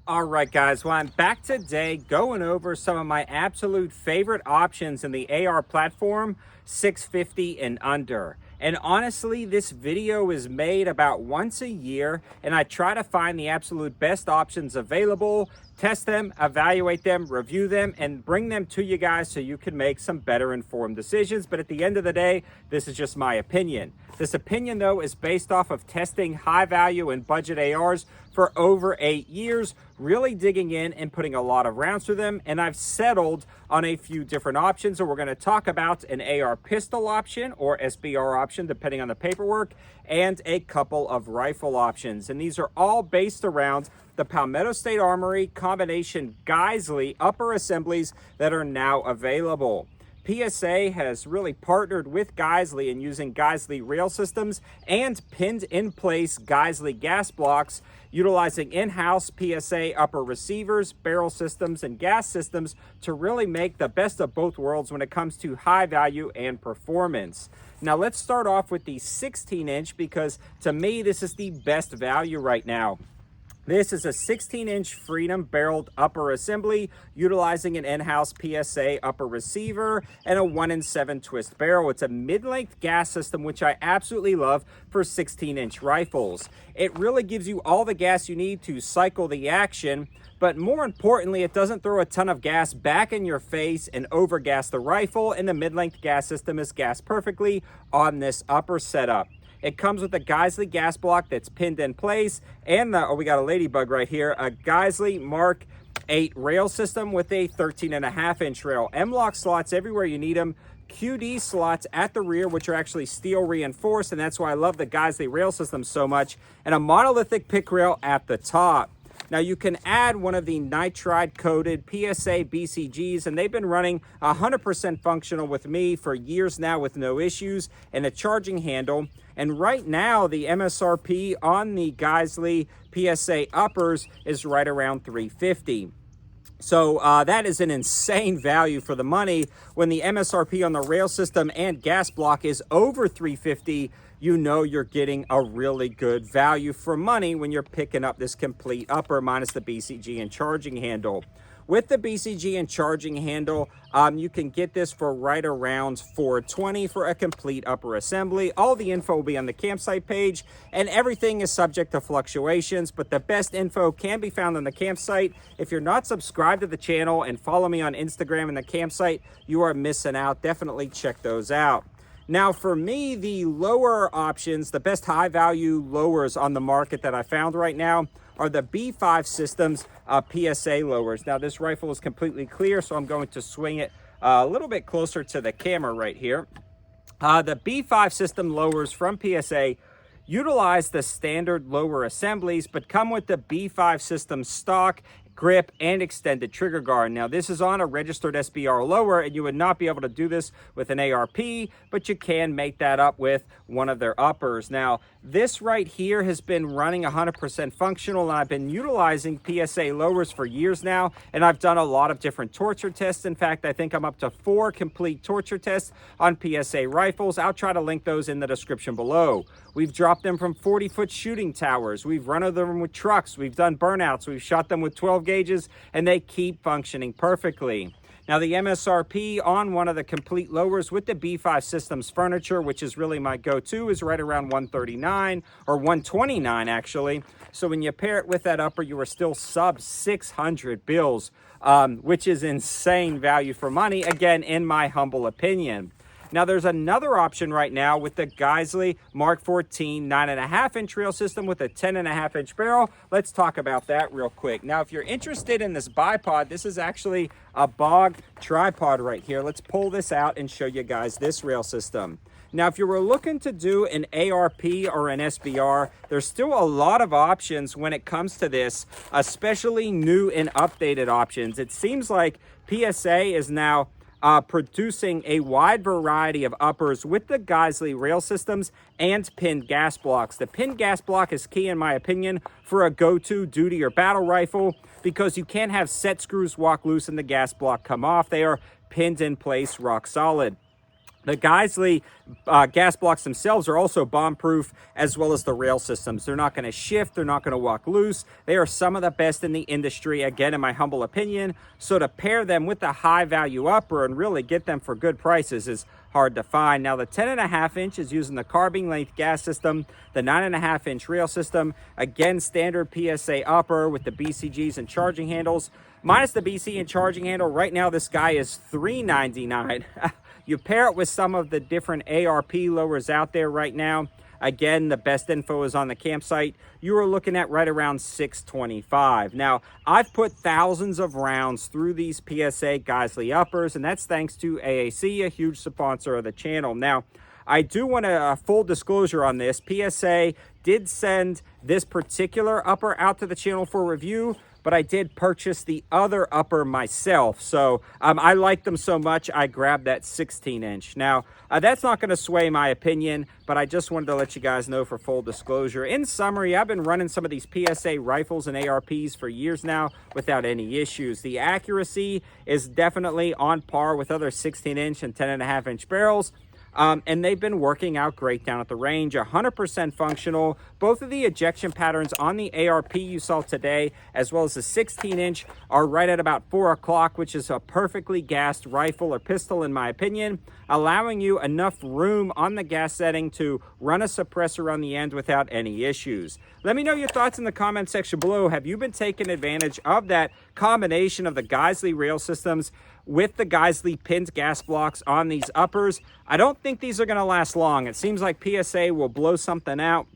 All right, guys. Well, I'm back today going over some of my absolute favorite options in the AR platform, 650 and under. And honestly, this video is made about once a year, and I try to find the absolute best options available, test them, evaluate them, review them, and bring them to you guys so you can make some better informed decisions. But at the end of the day, this is just my opinion. This opinion, though, is based off of testing high value and budget ARs for over 8 years, really digging in and putting a lot of rounds through them. And I've settled on a few different options. So we're going to talk about an AR pistol option or SBR option, depending on the paperwork, and a couple of rifle options. And these are all based around the Palmetto State Armory combination Geissele upper assemblies that are now available. PSA has really partnered with Geissele in using Geissele rail systems and pinned in place Geissele gas blocks, utilizing in-house PSA upper receivers, barrel systems, and gas systems to really make the best of both worlds when it comes to high value and performance. Now let's start off with the 16-inch because to me this is the best value right now. This is a 16-inch Freedom barreled upper assembly utilizing an in-house PSA upper receiver and a 1-in-7 twist barrel. It's a mid-length gas system, which I absolutely love for 16-inch rifles. It really gives you all the gas you need to cycle the action, but more importantly, it doesn't throw a ton of gas back in your face and overgas the rifle, and the mid-length gas system is gassed perfectly on this upper setup. It comes with a Geissele gas block that's pinned in place, and we got a ladybug right here, a Geissele Mark 8 rail system with a 13.5-inch rail. M-LOK slots everywhere you need them. QD slots at the rear, which are actually steel reinforced, and that's why I love the Geissele rail system so much, and a monolithic pick rail at the top. Now you can add one of the nitride coated PSA BCGs, and they've been running 100% functional with me for years now with no issues, and a charging handle. And right now the MSRP on the Geissele PSA uppers is right around $350. So that is an insane value for the money. When the MSRP on the rail system and gas block is over $350, you know you're getting a really good value for money when you're picking up this complete upper minus the BCG and charging handle. With the BCG and charging handle, you can get this for right around $420 for a complete upper assembly. All the info will be on the campsite page, and everything is subject to fluctuations, but the best info can be found on the campsite. If you're not subscribed to the channel and follow me on Instagram and the campsite, you are missing out. Definitely check those out. Now for me, the lower options, the best high value lowers on the market that I found right now are the B5 Systems PSA lowers. Now this rifle is completely clear, so I'm going to swing it a little bit closer to the camera right here. The B5 System lowers from PSA utilize the standard lower assemblies, but come with the B5 System stock, grip, and extended trigger guard. Now this is on a registered SBR lower, and you would not be able to do this with an ARP, but you can make that up with one of their uppers. Now this right here has been running 100% functional, and I've been utilizing PSA lowers for years now, and I've done a lot of different torture tests. In fact, I think I'm up to 4 complete torture tests on PSA rifles. I'll try to link those in the description below. We've dropped them from 40-foot shooting towers. We've run over them with trucks. We've done burnouts. We've shot them with 12 gauges, and they keep functioning perfectly. Now the MSRP on one of the complete lowers with the B5 Systems furniture, which is really my go-to, is right around $139 or $129 actually. So when you pair it with that upper, you are still sub 600 bills, which is insane value for money, again, in my humble opinion. Now there's another option right now with the Geissele Mark 14 9.5-inch rail system with a 10.5-inch barrel. Let's talk about that real quick. Now if you're interested in this bipod, this is actually a Bog tripod right here. Let's pull this out and show you guys this rail system. Now if you were looking to do an ARP or an SBR, there's still a lot of options when it comes to this, especially new and updated options. It seems like PSA is now producing a wide variety of uppers with the Geissele rail systems and pinned gas blocks. The pinned gas block is key, in my opinion, for a go-to duty or battle rifle because you can't have set screws walk loose and the gas block come off. They are pinned in place rock solid. The Geissele gas blocks themselves are also bomb-proof, as well as the rail systems. They're not going to shift. They're not going to walk loose. They are some of the best in the industry, again, in my humble opinion. So to pair them with the high-value upper and really get them for good prices is hard to find. Now, the 10.5 inch is using the carbine length gas system, the 9.5 inch rail system, again, standard PSA upper with the BCGs and charging handles. Minus the BC and charging handle, right now this guy is $399. You pair it with some of the different ARP lowers out there right now. Again, the best info is on the campsite. You are looking at right around $625. Now, I've put thousands of rounds through these PSA Geissele uppers, and that's thanks to AAC, a huge sponsor of the channel. Now, I do want a full disclosure on this. PSA did send this particular upper out to the channel for review, but I did purchase the other upper myself. So I like them so much, I grabbed that 16 inch. Now, that's not gonna sway my opinion, but I just wanted to let you guys know for full disclosure. In summary, I've been running some of these PSA rifles and ARPs for years now without any issues. The accuracy is definitely on par with other 16 inch and 10.5 inch barrels. And they've been working out great down at the range, 100% functional. Both of the ejection patterns on the ARP you saw today, as well as the 16 inch, are right at about 4 o'clock, which is a perfectly gassed rifle or pistol, in my opinion, allowing you enough room on the gas setting to run a suppressor on the end without any issues. Let me know your thoughts in the comment section below. Have you been taking advantage of that combination of the Geissele rail systems with the Geissele pinned gas blocks on these uppers? I don't think these are going to last long. It seems like PSA will blow something out.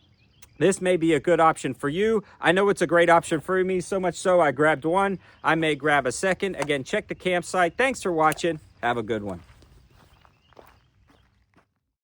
This may be a good option for you. I know it's a great option for me, so much so I grabbed one. I may grab a second. Again, check the campsite. Thanks for watching. Have a good one.